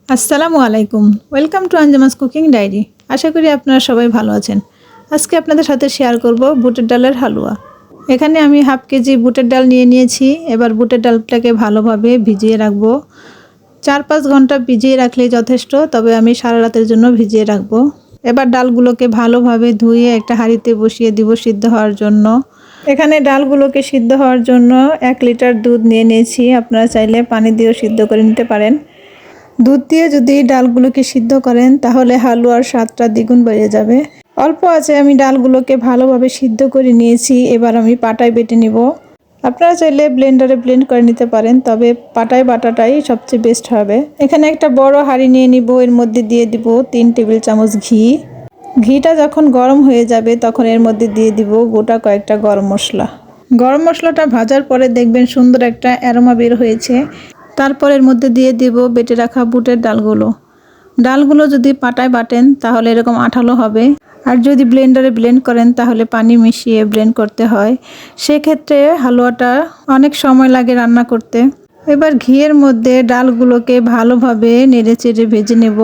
আসসালামু আলাইকুম। Welcome to আঞ্জামাস কুকিং ডায়েরি। আশা করি আপনারা সবাই ভালো আছেন। আজকে আপনাদের সাথে শেয়ার করব বুটের ডালের হালুয়া। এখানে আমি হাফ কেজি বুটের ডাল নিয়ে নিয়েছি। এবার বুটের ডালটাকে ভালোভাবে ভিজিয়ে রাখবো। 4-5 ঘন্টা ভিজিয়ে রাখলেই যথেষ্ট, তবে আমি সারা রাতের জন্য ভিজিয়ে রাখবো। এবার ডালগুলোকে ভালোভাবে ধুয়ে একটা হাঁড়িতে বসিয়ে দিব সিদ্ধ হওয়ার জন্য। এখানে ডালগুলোকে সিদ্ধ হওয়ার জন্য 1 লিটার দুধ নিয়ে নিয়েছি। আপনারা চাইলে পানি দিয়েও সিদ্ধ করে নিতে পারেন। দুধ দিয়ে যদি ডালগুলোকে সিদ্ধ করেন তাহলে হালুয়ার স্বাদটা দ্বিগুণ বেড়ে যাবে। অল্প আছে আমি ডালগুলোকে ভালোভাবে সিদ্ধ করে নিয়েছি। এবার আমি পাটায় বেটে নিব। আপনারা চাইলে ব্লেন্ডারে ব্লেন্ড করে নিতে পারেন, তবে পাটায় বাটাটাই সবচেয়ে বেস্ট হবে। এখানে একটা বড় হাঁড়ি নিয়ে নিব। এর মধ্যে দিয়ে দিব 3 টেবিল চামচ ঘি। ঘিটা যখন গরম হয়ে যাবে তখন এর মধ্যে দিয়ে দিব গোটা কয়েকটা গরম মশলা। গরম মশলাটা ভাজার পরে দেখবেন সুন্দর একটা অ্যারোমা বের হয়েছে। তারপর এর মধ্যে দিয়ে দেব বেটে রাখা বুটের ডালগুলো যদি পাটায় বাটেন তাহলে এরকম আঠালো হবে, আর যদি ব্লেন্ডারে ব্লেন্ড করেন তাহলে পানি মিশিয়ে ব্লেন্ড করতে হয়। সেক্ষেত্রে হালুয়াটা অনেক সময় লাগে রান্না করতে। এবার ঘিয়ের মধ্যে ডালগুলোকে ভালোভাবে নেড়েচেড়ে ভেজে নেব।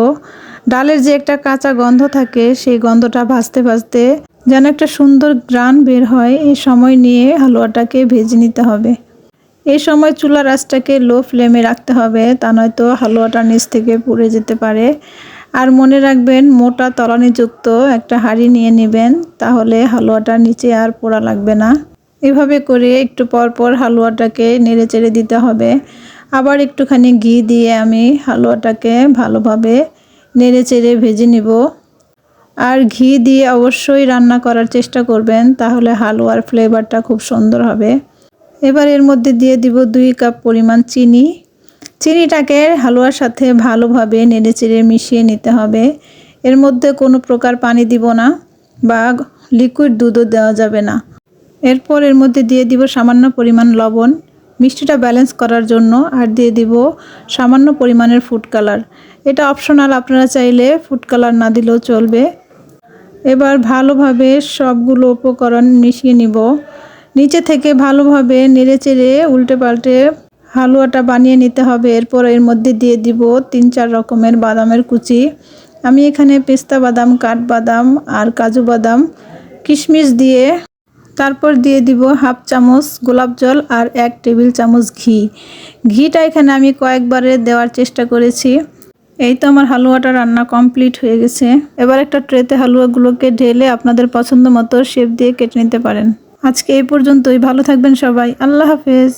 ডালের যে একটা কাঁচা গন্ধ থাকে সেই গন্ধটা ভাজতে ভাজতে যেন একটা সুন্দর ঘ্রাণ বের হয়। এই সময় নিয়ে হালুয়াটাকে ভেজে নিতে হবে। এই সময় চুলার আঁচটাকে লো ফ্লেমে রাখতে হবে, তা নয়তো হালুয়াটা নিচ থেকে পুড়ে যেতে পারে। আর মনে রাখবেন মোটা তলানিযুক্ত একটা হাঁড়ি নিয়ে নেবেন, তাহলে হালুয়াটা নিচে আর পোড়া লাগবে না। এভাবে করে একটু পর পর হালুয়াটাকে নেড়ে চেড়ে দিতে হবে। আবার একটুখানি ঘি দিয়ে আমি হালুয়াটাকে ভালোভাবে নেড়ে চেড়ে ভেজে নিব। আর ঘি দিয়ে অবশ্যই রান্না করার চেষ্টা করবেন, তাহলে হালুয়ার ফ্লেভারটা খুব সুন্দর হবে। এবার এর মধ্যে দিয়ে দিব 2 কাপ পরিমাণ চিনি। চিনিটাকে হালুয়ার সাথে ভালোভাবে নেড়েচেড়ে মিশিয়ে নিতে হবে। এর মধ্যে কোনো প্রকার পানি দিব না বা লিকুইড দুধও দেওয়া যাবে না। এরপর এর মধ্যে দিয়ে দিব সামান্য পরিমাণ লবণ মিষ্টিটা ব্যালেন্স করার জন্য, আর দিয়ে দিব সামান্য পরিমাণের ফুড কালার। এটা অপশনাল, আপনারা চাইলে ফুড কালার না দিলেও চলবে। এবার ভালোভাবে সবগুলো উপকরণ মিশিয়ে নিব। নিচে থেকে ভালোভাবে নেড়েচেড়ে উল্টে পাল্টে হালুয়াটা বানিয়ে নিতে হবে। এরপর এর মধ্যে দিয়ে দিব 3-4 রকমের বাদামের কুচি। আমি এখানে পেস্তা বাদাম, কাঠবাদাম আর কাজু বাদাম, কিশমিশ দিয়ে, তারপর দিয়ে দিব হাফ চামচ গোলাপ জল আর 1 টেবিল চামচ ঘি। ঘিটা এখানে আমি কয়েকবারে দেওয়ার চেষ্টা করেছি। এই তো আমার হালুয়াটা রান্না কমপ্লিট হয়ে গেছে। এবার একটা ট্রেতে হালুয়াগুলোকে ঢেলে আপনাদের পছন্দ মতো শেপ দিয়ে কেটে নিতে পারেন। আজকে এই পর্যন্তই। ভালো থাকবেন সবাই। আল্লাহ হাফেজ।